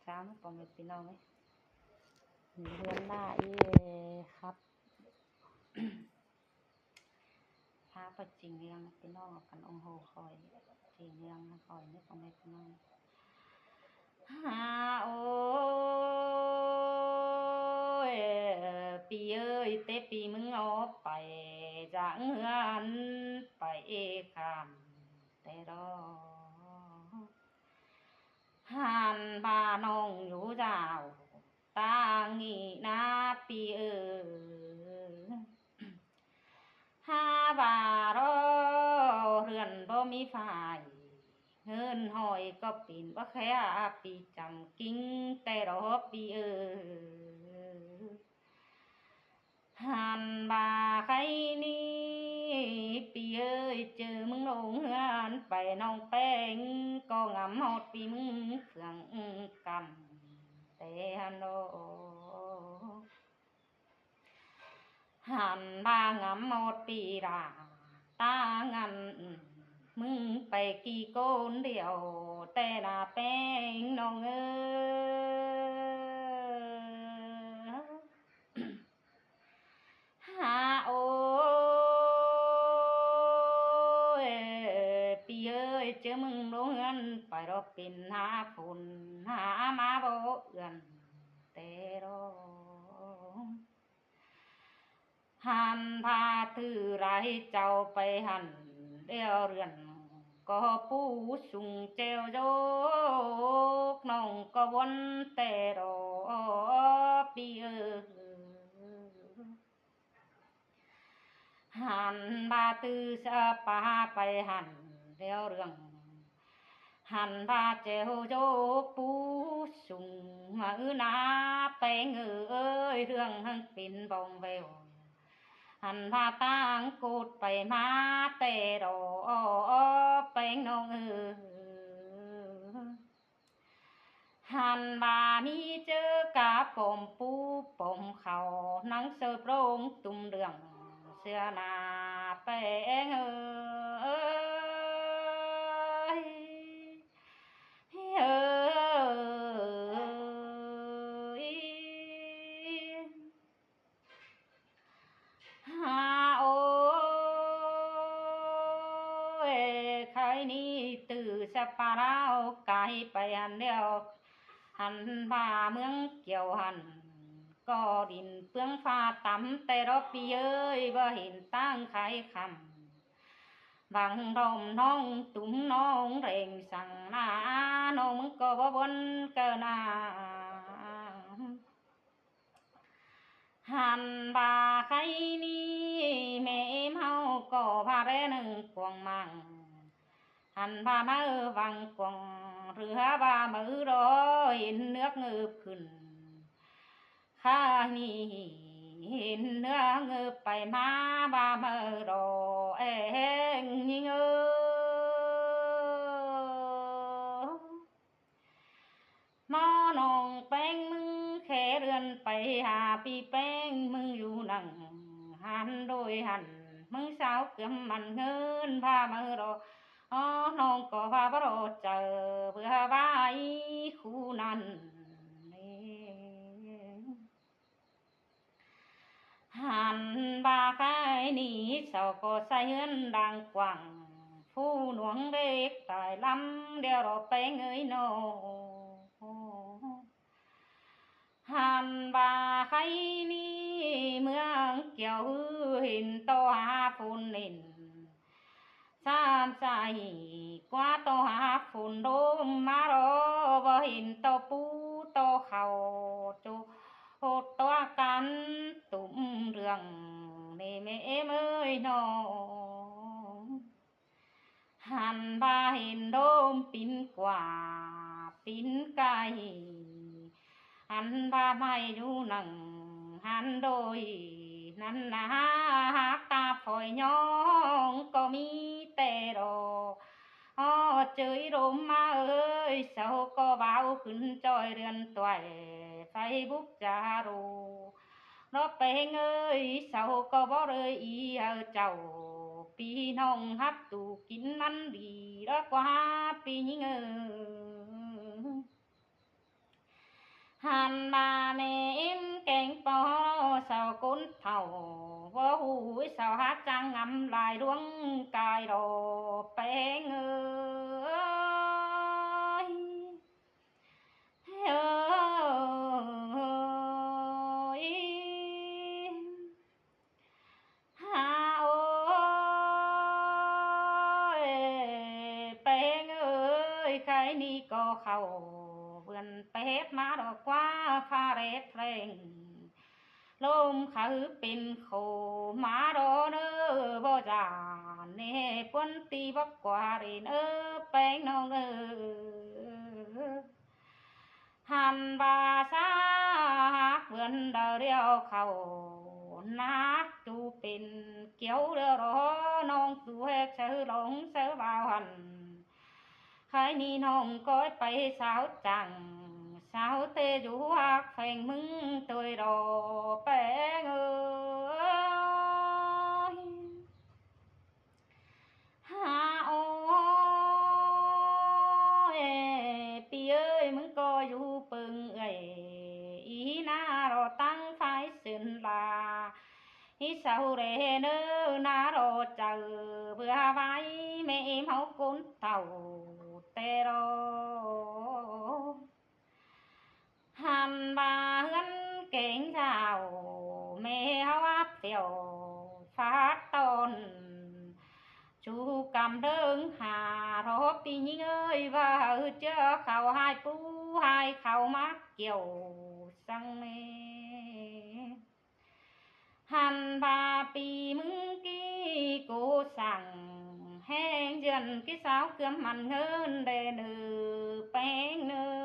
ช้าปอมเป็นพี่น้องไหมเรือนหน้าอีครับพาไปจริงเรื่องพี่น้องกันองโหคอยจริงเรื่องคอยนี่ปอมเป็นพี่น้องโอ้ยปีเอ้ยเตปีมึงเอาไปจากเฮือนไปคำแต่รอหันบาน้องอยู่เจ้าตางีนาปีเอ้ยหาบารอเรือนบ่มีฝ่ายเงินหอยก็ปิ่นว่าแค่ปีจำกิ้งแต่รอปีเอ้ยหันบาใครนี่ปีเอ้ยเจอมึงลงเฮือนไปน้องแป้งก็งำหอดปีมึงเครื่องกำแต่ฮันโดหันบางำหมดปีราตางันมึงไปกี่โกนเดียวแต่หน้าแป้งน้องเอ้หาโอ้ยปีเอ้ยเจอมึงลงเงินไปรบเป็นหาฝนหามาบ่เอื่อนแต่รอหันพาถือไรเจ้าไปหันเดียวเรือนก็ปูสุงเจวโยกน้องก็วนแต่รอปีเออหันบาตือสะปาไปหันเดียวเรืองหันพาเจวโยกปูสุงมานาไปเงยเรื่องหังปินบองเววหันพาตั้งกูดไปมาแต่รอไปน้องหันบามีเจอกาปมปูปมเขานังเสือโปรงตุ่มเดืองเสื้อนาไปโอ้ยใครนี่ตื่อสปาราไกลไปอันเดียวหันบ่าเมืองเกี่ยวหันก็ดินเปลืองฟ้าต่ำแต่รอบปีเอ้ยบ่เห็นตั้งใครคำบางดมน้องตุ้มน้องเร่งสั่งหน้าน้องมึงก็บ่บนเกินนาหันบาใครนี่แม่เมาก็พาเรนึงกวงมังหันบาเมื่อวังกวงเรือบามือรอเห็นเนื้อเงือบขึ้นข้านี่เห็นเนื้อเงือบไปมาบามือรอเองยิงมอนองแป้งมึงแค่เรือนไปหาปีแป้งมึงอยู่นั่งหันโดยหันมึงสาวเกือมมันเงินพามือรอน้องก็พาบรอเจอเพื่อไว้คู่นั้นหันบาใครหนีเสาก็ใส่เงินดังกว่างผู้หลวงเด็กตายลำเดี๋ยวเราไปเงยโนหันบาใครนี่เมืองเกี่ยวเห็นต่อหาฝุ่นเล่นสามใจกว่าต่อหาฝุ่นโดมมารอบ่เห็นต่อปูต่อเขาจุโหดตัวกันตุ่มเรื่องนี่แม่เอ้ยน้องหันบาเห็นโดมปินกว่าปินไก่หันบาไม่ดูหนังหันโดยนั่นนะหักตาฝอยย้องก็มีแต่รอเจยลมมาเอ้ยเสาก็เบาขึ้นจอยเรือนตัวไฟบุกจารูรบไปเงยเสาก็บ่เลยอีเจ้าปีน้องฮับตูกินมันดีแล้วกว่าปีนี้ hàn bà mẹ em kèn bò sao cún thầu vô hủi sao hát trang ngắm lại ruộng cài đồ bé ngơi ơi ha ôi bé ơi cái ni có khẩu vườn bé má đỏ quá pha rét rèn lôm khứเป็นโคมาโดเนอบ่จานเนปนตีบักกว่าเรนแป้งน้องหันบาซาเพื่อนเดาเรียวเขานักตูเป็นเกี่ยวเรือรอน้องตัวเฮกเสือหลงเสือบ่าวหันใครนี่น้องก้อยไปสาวจังsao tê du hoác phèn mừng tôi đồ bé ơi ha ôi pi ơi mừng co du pừng ấy ý na rồi tăng phải xin là ý sao để nơ na rồi chờ vừa vai mẹ em hấu cún tàu tê rồi hàn bà hân kén rào mẹ háo áp tiểu phát tôn chú cầm đơn hà rô pi nhinh ơi và chớ khẩu hai pú hai khẩu mát kiểu sang mê hàn bà pi mưng kí côสั่งhẹn dần cái sáo cơm mặn hơn để nữ bánh nữ